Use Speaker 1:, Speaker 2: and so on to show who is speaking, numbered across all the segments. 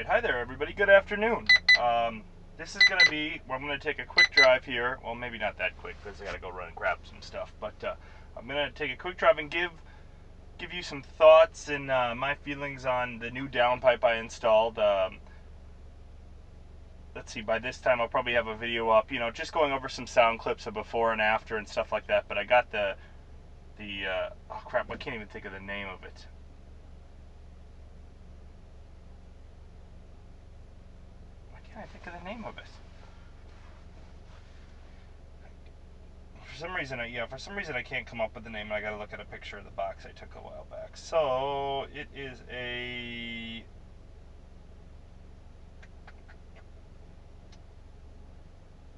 Speaker 1: Alright, hi there everybody, good afternoon. This is going to be, I'm going to take a quick drive here. Well, maybe not that quick because I got to go run and grab some stuff. But I'm going to take a quick drive and give you some thoughts and my feelings on the new downpipe I installed. Let's see, by this time I'll probably have a video up, you know, just going over some sound clips of before and after and stuff like that. But I got oh crap, I can't even think of the name of it. I think of the name of it. For some reason I can't come up with the name, and I gotta look at a picture of the box I took a while back. So it is a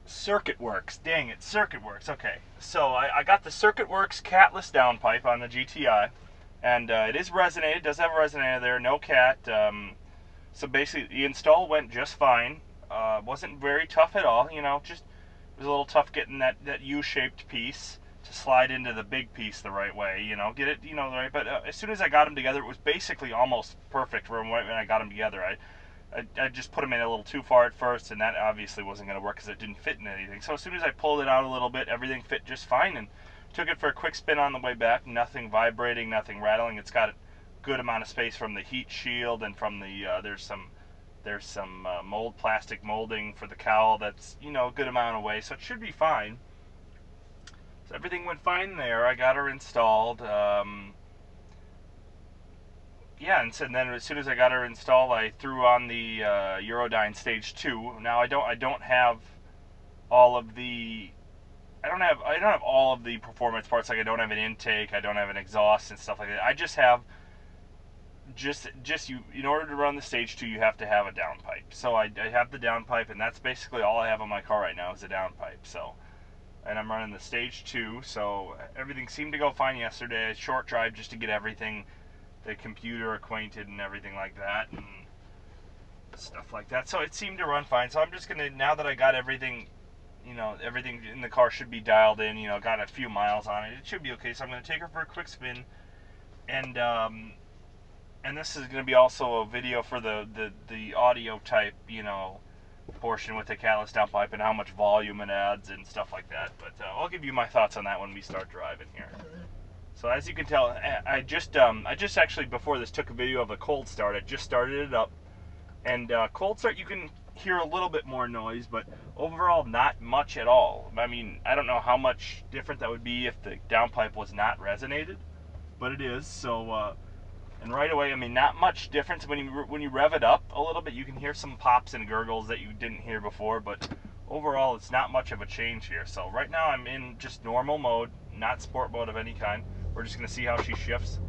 Speaker 1: Circuit Werks. Dang it, Circuit Werks. Okay, so I got the Circuit Werks Catless Downpipe on the GTI, and it is resonated. It does have a resonator there, no cat. So basically, the install went just fine. Wasn't very tough at all, you know, just it was a little tough getting that U-shaped piece to slide into the big piece the right way, you know, get it, you know, right. But as soon as I got them together, it was basically almost perfect when I got them together. I just put them in a little too far at first, and that obviously wasn't going to work because it didn't fit in anything. So as soon as I pulled it out a little bit, everything fit just fine, and took it for a quick spin on the way back. Nothing vibrating, nothing rattling. It's got a good amount of space from the heat shield and from the there's some plastic molding for the cowl that's, you know, a good amount away, so it should be fine. So everything went fine there. I got her installed. Yeah, and then as soon as I got her installed, I threw on the Eurodyne Stage 2. Now I don't have all of the I don't have all of the performance parts. Like I don't have an intake, I don't have an exhaust and stuff like that. I just have you, in order to run the Stage 2, you have to have a downpipe. So I have the downpipe, and that's basically all I have on my car right now is a downpipe. So, and I'm running the Stage 2, so everything seemed to go fine yesterday. A short drive just to get everything, the computer acquainted and everything like that, and stuff like that. So it seemed to run fine. So I'm just gonna, now that I got everything, you know, everything in the car should be dialed in, you know, got a few miles on it, it should be okay. So I'm gonna take her for a quick spin, and this is going to be also a video for the audio type, you know, portion with the Catless Downpipe and how much volume it adds and stuff like that. But I'll give you my thoughts on that when we start driving here. So as you can tell, I just actually before this took a video of a cold start. I just started it up, and cold start you can hear a little bit more noise, but overall not much at all. I mean, I don't know how much different that would be if the downpipe was not resonated, but it is. So. And right away, I mean, not much difference. When you rev it up a little bit, you can hear some pops and gurgles that you didn't hear before, but overall, it's not much of a change here. So right now, I'm in just normal mode, not sport mode of any kind. We're just going to see how she shifts.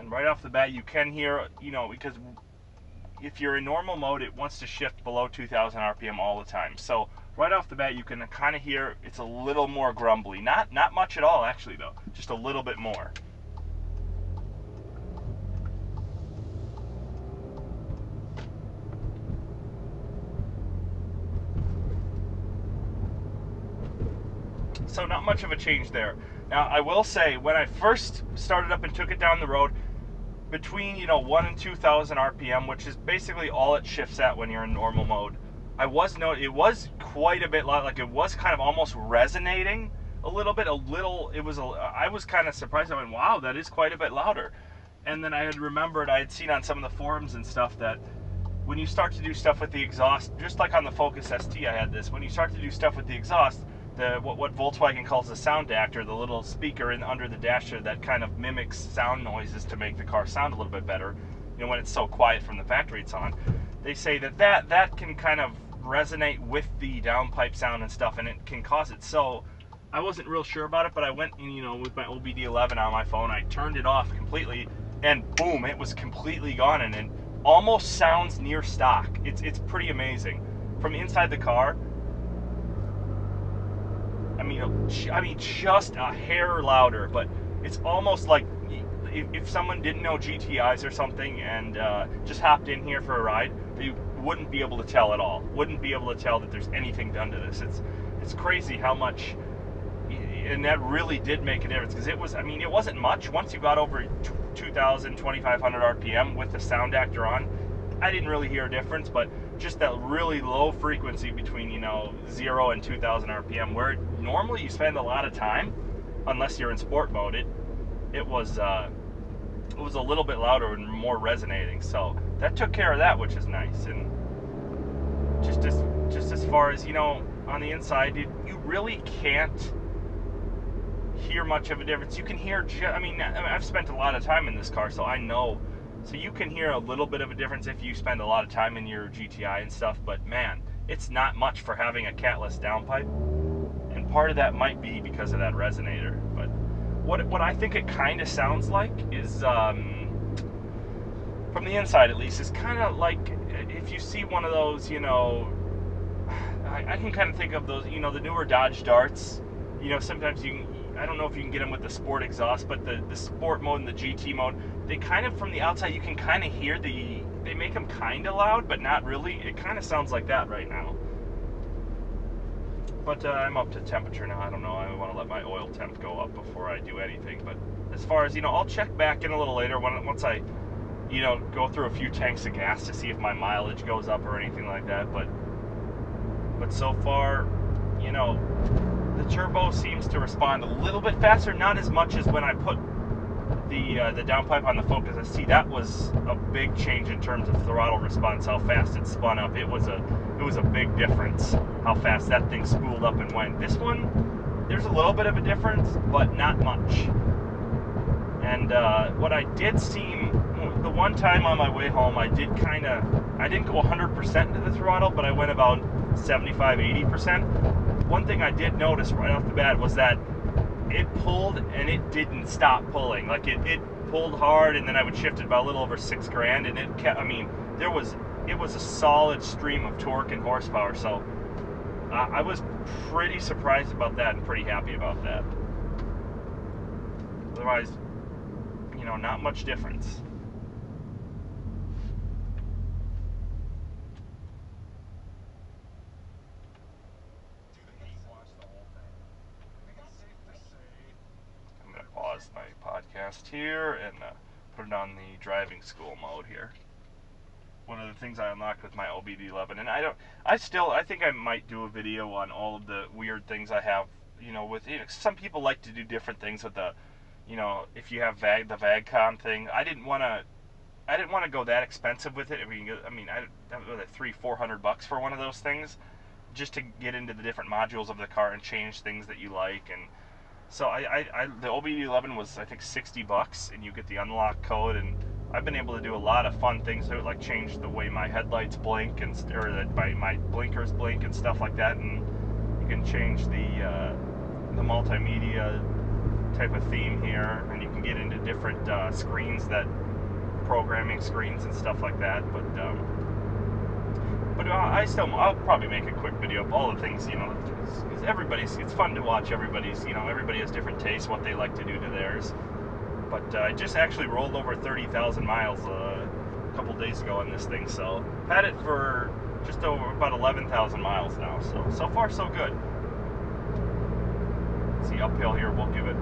Speaker 1: And right off the bat, you can hear, you know, because if you're in normal mode, it wants to shift below 2,000 RPM all the time. So right off the bat, you can kind of hear it's a little more grumbly. Not much at all, actually, though. Just a little bit more. So not much of a change there. Now, I will say, when I first started up and took it down the road, between, you know, 1 and 2,000 RPM, which is basically all it shifts at when you're in normal mode, it was quite a bit loud. Like it was kind of almost resonating a little bit. I was kind of surprised. I went, wow, that is quite a bit louder. And then I had remembered, I had seen on some of the forums and stuff that when you start to do stuff with the exhaust, just like on the Focus ST, I had this. When you start to do stuff with the exhaust, what Volkswagen calls the sound actor, the little speaker under the dasher that kind of mimics sound noises to make the car sound a little bit better. You know, when it's so quiet from the factory it's on. They say that can kind of resonate with the downpipe sound and stuff, and it can cause it. So I wasn't real sure about it, but I went, you know, with my OBD11 on my phone, I turned it off completely, and boom, it was completely gone, and it almost sounds near stock. It's pretty amazing. From inside the car, I mean just a hair louder, but it's almost like if someone didn't know GTIs or something and just hopped in here for a ride, they wouldn't be able to tell at all. Wouldn't be able to tell that there's anything done to this. It's crazy how much and that really did make a difference, because it was, I mean, it wasn't much. Once you got over 2000, 2500 RPM with the sound actor on, I didn't really hear a difference, but just that really low frequency between, you know, 0 and 2000 RPM, where normally you spend a lot of time, unless you're in sport mode, it was a little bit louder and more resonating. So that took care of that, which is nice. And just as far as, you know, on the inside, you really can't hear much of a difference. You can hear, I mean, I've spent a lot of time in this car, so I know. So you can hear a little bit of a difference if you spend a lot of time in your GTI and stuff, but man, it's not much for having a catless downpipe. And part of that might be because of that resonator. But what I think it kind of sounds like is, from the inside at least, is kind of like if you see one of those, you know, I can kind of think of those, you know, the newer Dodge Darts. You know, sometimes you can, I don't know if you can get them with the sport exhaust, but the sport mode and the GT mode, they kind of, from the outside, you can kind of hear they make them kind of loud, but not really. It kind of sounds like that right now. But I'm up to temperature now. I don't know. I want to let my oil temp go up before I do anything. But as far as, you know, I'll check back in a little later once I, you know, go through a few tanks of gas to see if my mileage goes up or anything like that. But so far, you know, the turbo seems to respond a little bit faster, not as much as when I put the downpipe on the Focus ST. That was a big change in terms of throttle response, how fast it spun up. It was a big difference how fast that thing spooled up and went. This one, there's a little bit of a difference, but not much. And what I did see, the one time on my way home, I didn't go 100% into the throttle, but I went about 75-80%. One thing I did notice right off the bat was that it pulled and it didn't stop pulling. Like it pulled hard, and then I would shift it about a little over 6 grand, and it kept, I mean, it was a solid stream of torque and horsepower. So I was pretty surprised about that and pretty happy about that. Otherwise, you know, not much difference. Pause my podcast here and put it on the driving school mode here. One of the things I unlocked with my OBD11, and I think I might do a video on all of the weird things I have, you know, with, you know, some people like to do different things with the, you know, if you have the VAGCOM thing. I didn't want to go that expensive with it. I mean, that was like $300-400 for one of those things, just to get into the different modules of the car and change things that you like. And so the OBD11 was, I think, $60, and you get the unlock code, and I've been able to do a lot of fun things to it, like change the way my headlights blink, or my blinkers blink and stuff like that. And you can change the multimedia type of theme here, and you can get into different screens, that programming screens and stuff like that. But I'll probably make a quick video of all the things, you know, because it's fun to watch everybody's, you know, everybody has different tastes, what they like to do to theirs. But I just actually rolled over 30,000 miles a couple days ago on this thing, so had it for just over about 11,000 miles now. So far so good. Let's see, uphill here, we'll give it.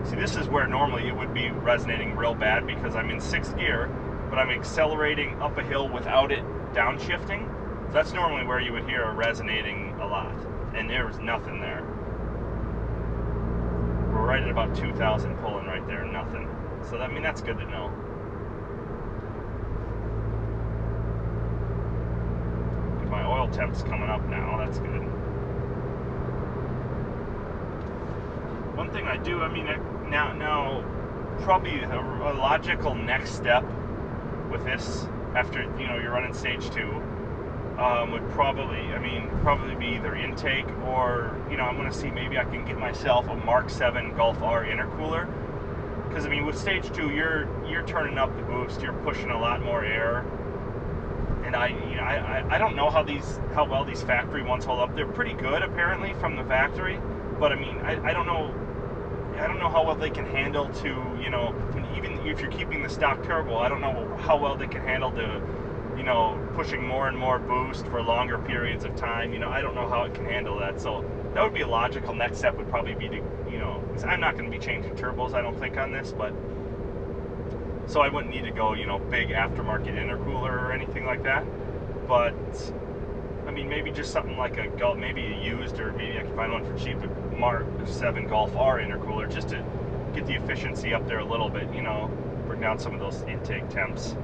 Speaker 1: See, this is where normally it would be resonating real bad because I'm in 6th gear, but I'm accelerating up a hill without it downshifting. So that's normally where you would hear it resonating a lot, and there was nothing there. We're right at about 2,000 pulling right there, nothing. So I mean, that's good to know. My oil temp's coming up now, that's good. One thing I do, I mean, now probably a logical next step with this, after, you know, you're running stage 2, would probably be either intake, or, you know, I'm going to see, maybe I can get myself a Mark 7 Golf R intercooler, because I mean, with stage 2, you're turning up the boost, you're pushing a lot more air, and I don't know how well these factory ones hold up. They're pretty good apparently from the factory, but I mean, I don't know how well they can handle to, you know, even if you're keeping the stock turbo, I don't know how well they can handle to, you know, pushing more and more boost for longer periods of time. You know, I don't know how it can handle that. So that would be a logical next step, would probably be to, you know, 'cause I'm not going to be changing turbos, I don't think, on this, but so I wouldn't need to go, you know, big aftermarket intercooler or anything like that. But I mean, maybe just something like a Gulf, maybe a used, or maybe I can find one for cheap, a Mark 7 Golf R intercooler, just to get the efficiency up there a little bit, you know, bring down some of those intake temps.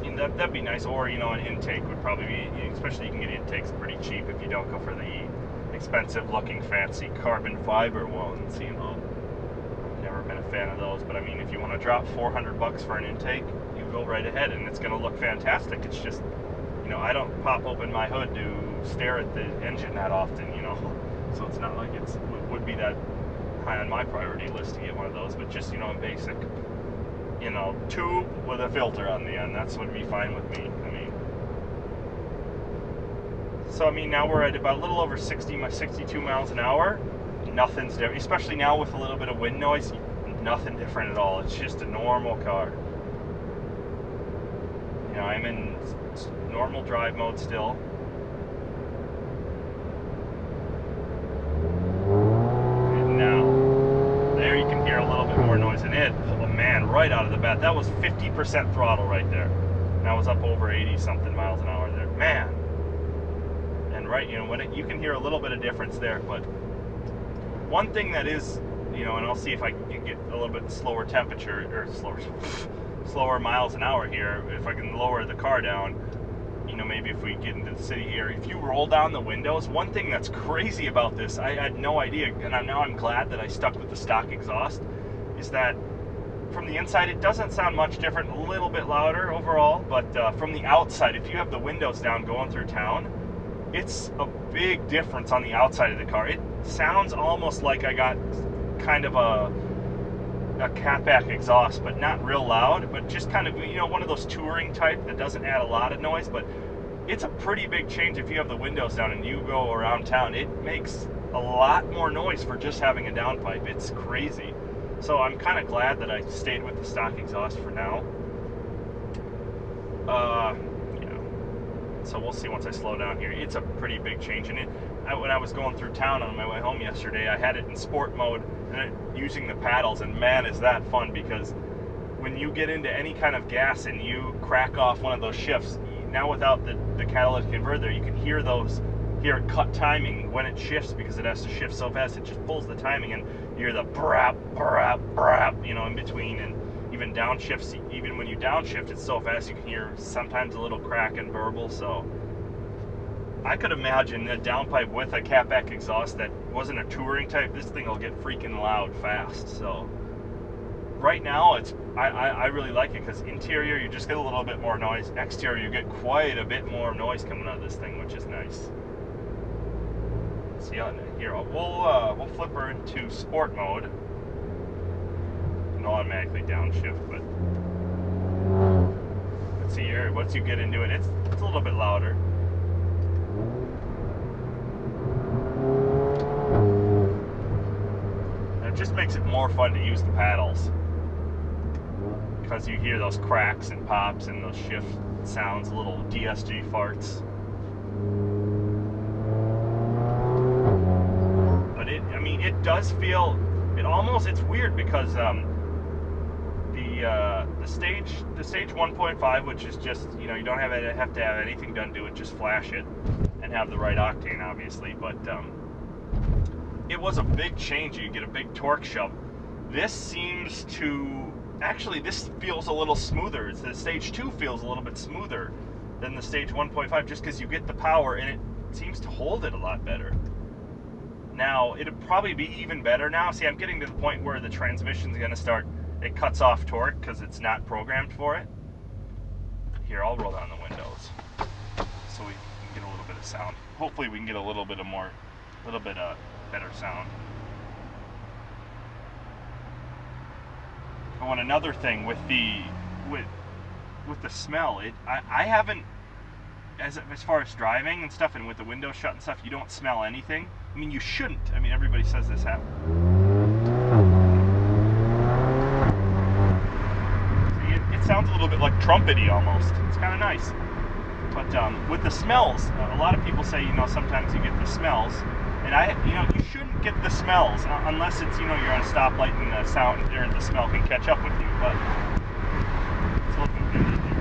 Speaker 1: And that'd be nice. Or, you know, an intake would probably be, especially you can get intakes pretty cheap if you don't go for the expensive looking fancy carbon fiber ones, you know. I've never been a fan of those, but I mean, if you want to drop $400 for an intake, you go right ahead, and it's going to look fantastic. It's just, you know, I don't pop open my hood to stare at the engine that often, you know, so it's not like it would be that high on my priority list to get one of those, but just, you know, a basic, you know, tube with a filter on the end, that's what would be fine with me. I mean, so I mean, now we're at about a little over 62 miles an hour. Nothing's different, especially now with a little bit of wind noise. Nothing different at all. It's just a normal car. You know, I'm in normal drive mode still. And now, there you can hear a little bit more noise in it. Oh man, right out of the bat, that was 50% throttle right there. That was up over 80 something miles an hour there. Man. And right, you know, when you can hear a little bit of difference there, but one thing that is, you know, and I'll see if I can get a little bit slower temperature, or slower miles an hour here, if I can lower the car down, you know, maybe if we get into the city here, if you roll down the windows, one thing that's crazy about this, I had no idea, and now I'm glad that I stuck with the stock exhaust, is that from the inside it doesn't sound much different, a little bit louder overall, but from the outside, if you have the windows down going through town, it's a big difference on the outside of the car. It sounds almost like I got kind of a catback exhaust, but not real loud, but just kind of, you know, one of those touring type that doesn't add a lot of noise, but it's a pretty big change if you have the windows down and you go around town. It makes a lot more noise for just having a downpipe. It's crazy. So I'm kind of glad that I stayed with the stock exhaust for now. So we'll see once I slow down here. It's a pretty big change in it. When I was going through town on my way home yesterday, I had it in sport mode and using the paddles, and man, is that fun, because when you get into any kind of gas and you crack off one of those shifts, now without the catalytic converter, you can hear it cut timing when it shifts, because it has to shift so fast, it just pulls the timing, and you hear the brap, brap, brap, you know, in between. And even downshifts, even when you downshift, it's so fast you can hear sometimes a little crack and burble. So I could imagine a downpipe with a catback exhaust that wasn't a touring type, this thing will get freaking loud fast. So right now, I really like it, because interior you just get a little bit more noise, exterior you get quite a bit more noise coming out of this thing, which is nice. See here, we'll flip her into sport mode. Automatically downshift, but let's see here, once you get into it, it's a little bit louder. And it just makes it more fun to use the paddles, because you hear those cracks and pops and those shift sounds, little DSG farts. But I mean, it does feel, it's weird, because the stage 1.5, which is just, you know, you don't have to have anything done to it, just flash it and have the right octane, obviously, but it was a big change. You get a big torque shove. This seems to, actually, this feels a little smoother. The stage 2 feels a little bit smoother than the stage 1.5, just because you get the power, and it seems to hold it a lot better. Now, it'll probably be even better now. See, I'm getting to the point where the transmission's going to start, it cuts off torque because it's not programmed for it. Here, I'll roll down the windows so we can get a little bit of sound. Hopefully we can get a little bit better sound. Oh, and another thing with the smell, I haven't, as far as driving and stuff, and with the windows shut and stuff, you don't smell anything. I mean, you shouldn't. I mean, everybody says this happens. it sounds a little bit like trumpety almost. It's kind of nice. But with the smells, a lot of people say, you know, sometimes you get the smells, and you shouldn't get the smells unless it's, you know, you're on a stoplight and the sound or the smell can catch up with you. But it's looking good in here.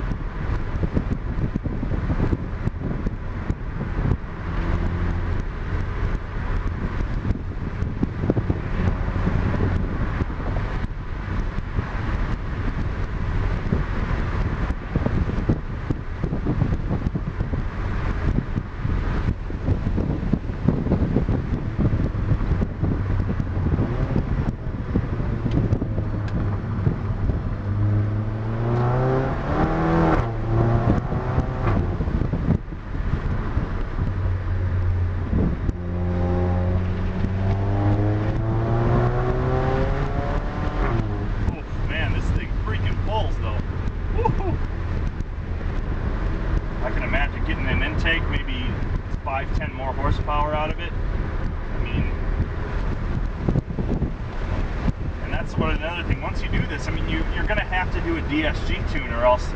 Speaker 1: Intake, maybe 5-10 more horsepower out of it. I mean, and that's what another thing. Once you do this, I mean, you're going to have to do a DSG tune, or else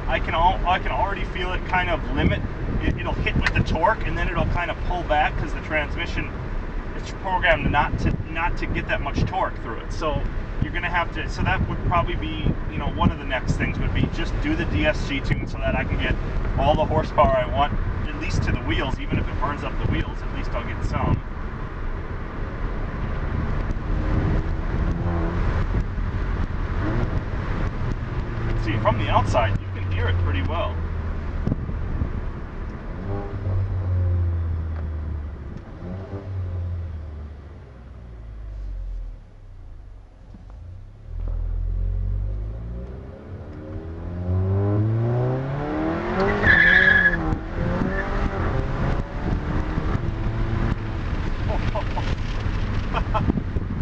Speaker 1: I can already feel it kind of limit. It'll hit with the torque, and then it'll kind of pull back because the transmission is programmed not to get that much torque through it. So you're going to have to. So that would probably be, you know, one of the next things would be just do the DSG tune so that I can get all the horsepower I want, at least to the wheels. Even if it burns up the wheels, at least I'll get some. See, from the outside, you can hear it pretty well.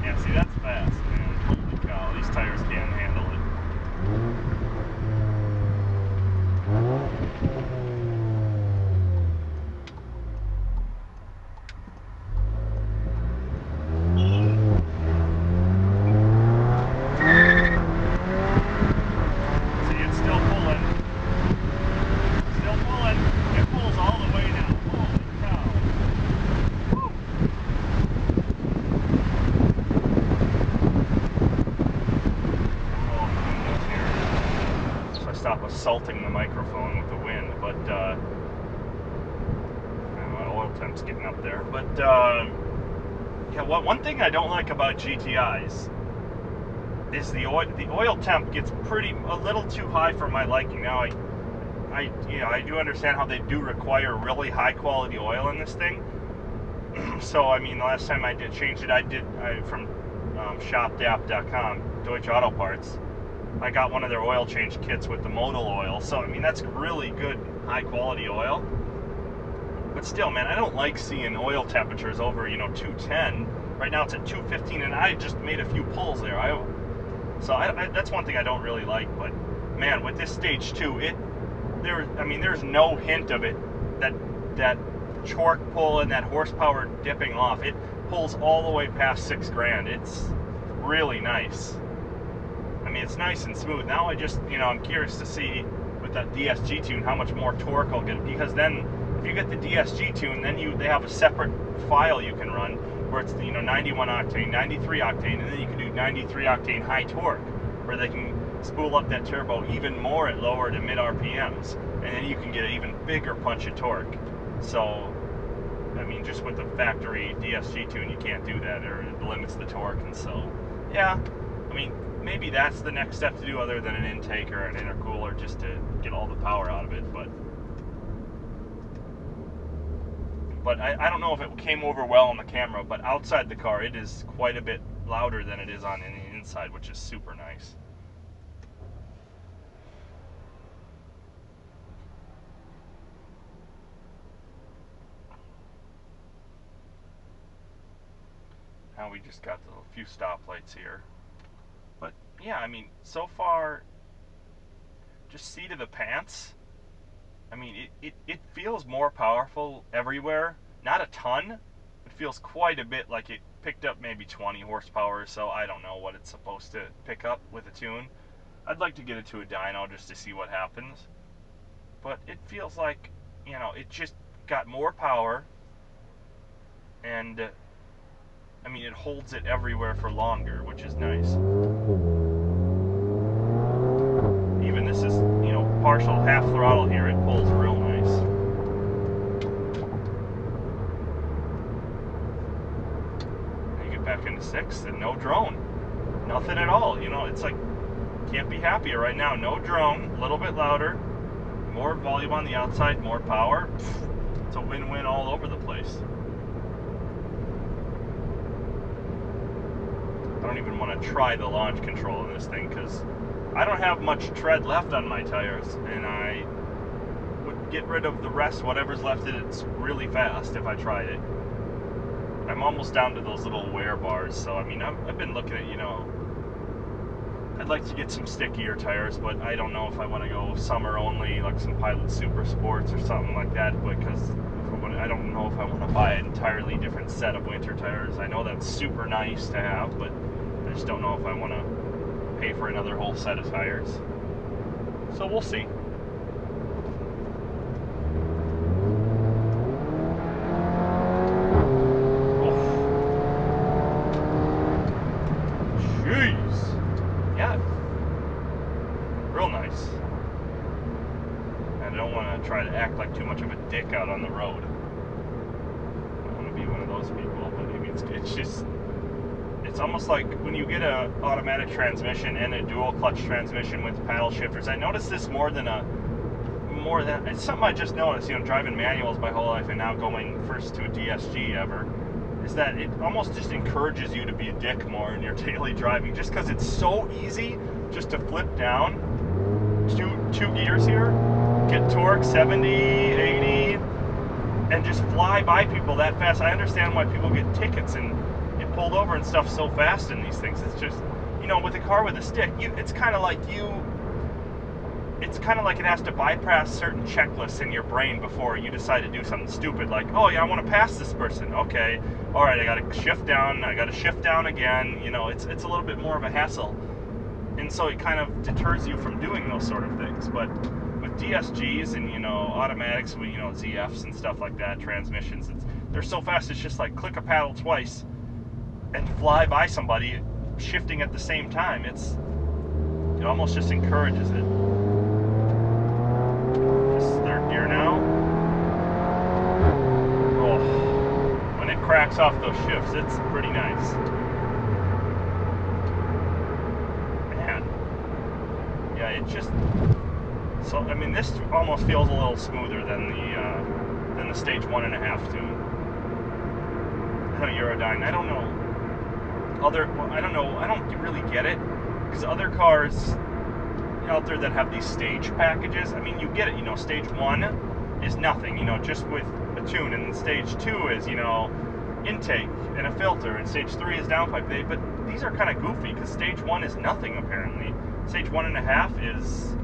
Speaker 1: Yeah, see, that's fast, man. Holy cow, these tires can't handle it. See, it's still pulling. Still pulling. It pulls all the way now. Holy cow. Woo. So I stop assaulting the microphone with the wind, but my oil temp's getting up there. But yeah, one thing I don't like about GTIs is the oil temp gets a little too high for my liking. Now I do understand how they do require really high quality oil in this thing. So I mean, the last time I did change it, from shopdap.com, Deutsche Auto Parts. I got one of their oil change kits with the modal oil. So I mean, that's really good high quality oil. But still, man, I don't like seeing oil temperatures over, you know, 210. Right now it's at 215, and I just made a few pulls there. So that's one thing I don't really like. But man, with this Stage 2, there's no hint of it that torque pull and that horsepower dipping off. It pulls all the way past 6 grand. It's really nice. I mean, it's nice and smooth. Now I'm curious to see with that DSG tune how much more torque I'll get, because then if you get the DSG tune, then they have a separate file you can run where it's 91 octane, 93 octane, and then you can do 93 octane high torque, where they can spool up that turbo even more at lower to mid RPMs, and then you can get an even bigger punch of torque. So I mean, just with the factory DSG tune, you can't do that, or it limits the torque. And so yeah, I mean, maybe that's the next step to do, other than an intake or an intercooler, just to get all the power out of it. But I don't know if it came over well on the camera, but outside the car it is quite a bit louder than it is on the inside, which is super nice. Now we just got a few stoplights here. But yeah, I mean, so far, just seat of the pants, I mean, it feels more powerful everywhere. Not a ton. It feels quite a bit like it picked up maybe 20 horsepower or so. I don't know what it's supposed to pick up with a tune. I'd like to get it to a dyno just to see what happens. But it feels like, you know, it just got more power. And, I mean, it holds it everywhere for longer, which is nice. Even this is, you know, partial half throttle here. It pulls real nice. And you get back into 6th and no drone. Nothing at all. You know, it's like, can't be happier right now. No drone, a little bit louder. More volume on the outside, more power. It's a win-win all over the place. I don't even want to try the launch control in this thing because I don't have much tread left on my tires, and I would get rid of the rest, whatever's left in it's really fast if I tried it. I'm almost down to those little wear bars, so I mean, I've been looking at, you know, I'd like to get some stickier tires, but I don't know if I want to go summer only, like some Pilot Super Sports or something like that, because I don't know if I want to buy an entirely different set of winter tires. I know that's super nice to have, but I just don't know if I want to pay for another whole set of tires. So we'll see. Try to act like too much of a dick out on the road. I don't want to be one of those people, but I mean, it's just, it's almost like when you get a automatic transmission and a dual clutch transmission with paddle shifters. I noticed this more than it's something I just noticed, you know, driving manuals my whole life and now going first to a DSG ever, is that it almost just encourages you to be a dick more in your daily driving, just because it's so easy just to flip down two gears here, get torque 70, 80, and just fly by people that fast. I understand why people get tickets and get pulled over and stuff so fast in these things. It's just, you know, with a car with a stick, it's kind of like it has to bypass certain checklists in your brain before you decide to do something stupid, like, oh yeah, I want to pass this person. Okay, all right, I got to shift down. I got to shift down again. You know, it's a little bit more of a hassle, and so it kind of deters you from doing those sort of things. But with DSGs and, you know, automatics, you know, ZFs and stuff like that, transmissions, they're so fast. It's just like click a paddle twice and fly by somebody shifting at the same time. It almost just encourages it. Just third gear now. Oh, when it cracks off those shifts, it's pretty nice. Man, yeah, it just. So I mean, this almost feels a little smoother than the Stage 1.5 tune. I know Eurodyne. I don't know. I don't know. I don't really get it, because other cars out there that have these stage packages, I mean, you get it. You know, Stage 1 is nothing. You know, just with a tune, and Stage 2 is, you know, intake and a filter, and Stage 3 is downpipe. But these are kind of goofy, because Stage 1 is nothing apparently. Stage 1.5 is.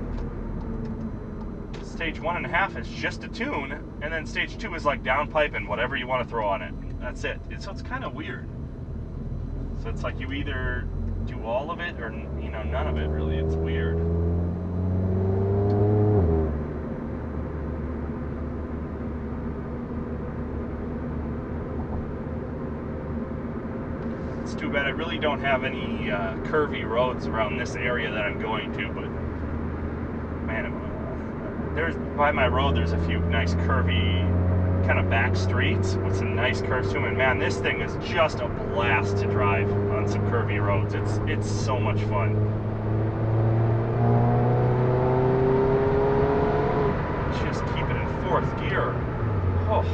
Speaker 1: Stage 1.5 is just a tune, and then Stage 2 is like downpipe and whatever you want to throw on it. That's it. So it's kind of weird. So it's like you either do all of it or, you know, none of it really. It's weird. It's too bad I really don't have any curvy roads around this area that I'm going to, but man, there's by my road, there's a few nice curvy kind of back streets with some nice curves to them, and man, this thing is just a blast to drive on some curvy roads. It's so much fun. Just keep it in 4th gear. Oh.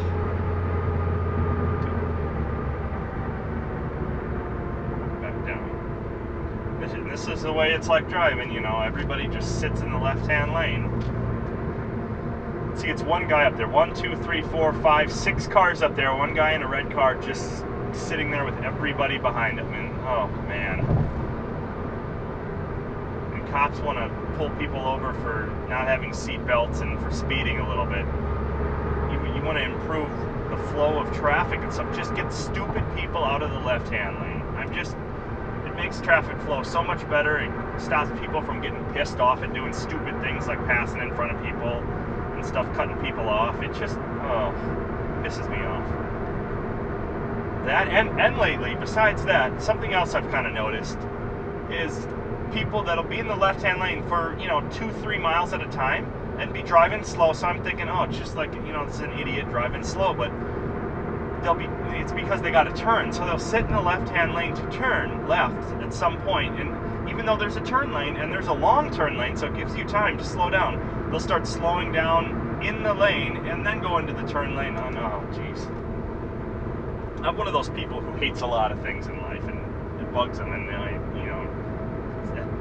Speaker 1: Back down. This is the way it's like driving, you know, everybody just sits in the left-hand lane. See, it's one guy up there. 1, 2, 3, 4, 5, 6 cars up there. One guy in a red car just sitting there with everybody behind him. And oh man. And cops want to pull people over for not having seat belts and for speeding a little bit. You want to improve the flow of traffic and stuff. Just get stupid people out of the left-hand lane. makes traffic flow so much better. It stops people from getting pissed off and doing stupid things like passing in front of people and stuff, cutting people off. It just, oh, pisses me off. That, and lately, besides that, something else I've kind of noticed is people that'll be in the left-hand lane for, 2-3 miles at a time and be driving slow. So I'm thinking, oh, it's just like, it's an idiot driving slow, but it's because they got to turn. So they'll sit in the left-hand lane to turn left at some point, and even though there's a turn lane and there's a long turn lane, so it gives you time to slow down, they'll start slowing down in the lane and then go into the turn lane. Oh, jeez. I'm one of those people who hates a lot of things in life, and it bugs them, and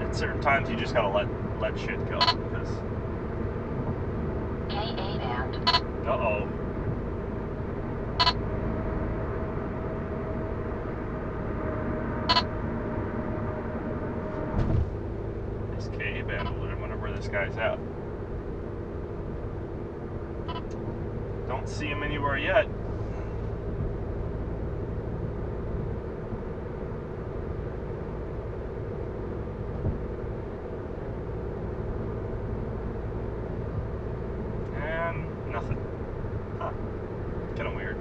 Speaker 1: at certain times you just gotta let shit go, because
Speaker 2: K8 and
Speaker 1: uh-oh. This K band, I wonder where this guy's at. Don't see him anywhere yet. Nothing. Huh. Kind of weird.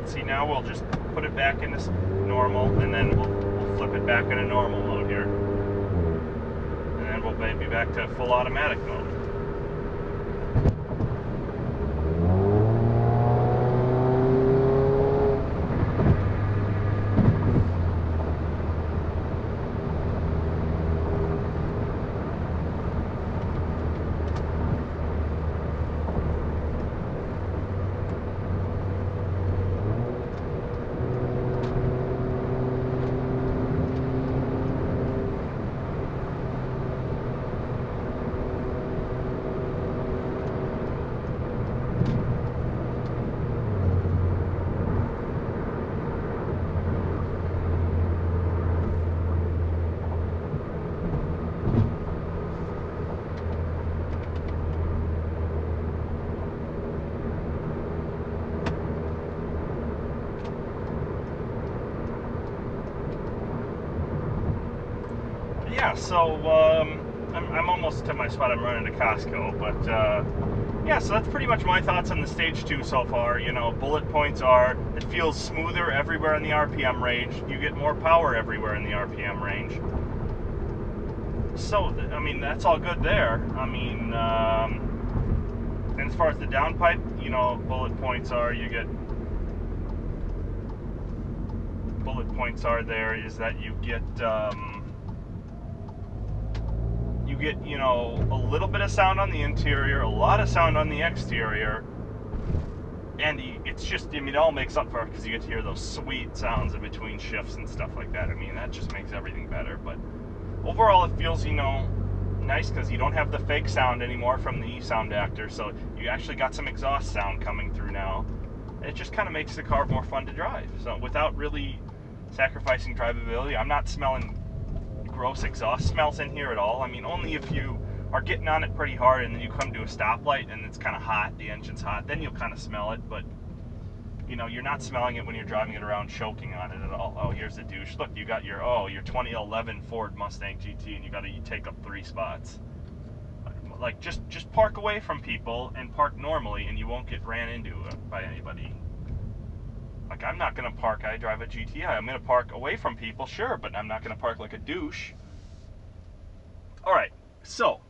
Speaker 1: See, now we'll just put it back into normal, and then we'll flip it back into normal mode here. And then we'll maybe back to full automatic mode. Yeah, so I'm almost to my spot. I'm running to Costco, but yeah, so that's pretty much my thoughts on the Stage 2 so far. Bullet points are, it feels smoother everywhere in the RPM range. You get more power everywhere in the RPM range. So, I mean, that's all good there. I mean, and as far as the downpipe, bullet points are, you get a little bit of sound on the interior, a lot of sound on the exterior, and it's just, it all makes up for it because you get to hear those sweet sounds in between shifts and stuff like that. I mean, that just makes everything better. But overall, it feels, nice because you don't have the fake sound anymore from the sound actor, so you actually got some exhaust sound coming through now. It just kind of makes the car more fun to drive. So without really sacrificing drivability, I'm not smelling gross exhaust smells in here at all. I mean, only if you are getting on it pretty hard and then you come to a stoplight and it's kind of hot, the engine's hot, then you'll kind of smell it, but you're not smelling it when you're driving it around choking on it at all. Oh, here's the douche. Look, you got your 2011 Ford Mustang GT and you got to take up 3 spots. Like, just park away from people and park normally and you won't get ran into by anybody. Like, I'm not going to park, I drive a GTI. I'm going to park away from people, sure, but I'm not going to park like a douche. Alright, so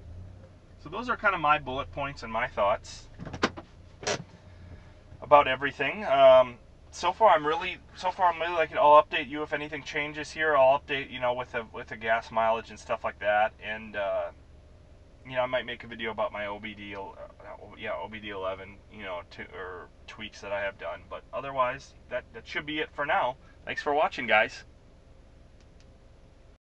Speaker 1: those are kind of my bullet points and my thoughts about everything. So far I'm really liking it. I'll update you if anything changes here. I'll update, with the gas mileage and stuff like that. And, I might make a video about my OBD11, or tweaks that I have done. But otherwise, that should be it for now. Thanks for watching, guys.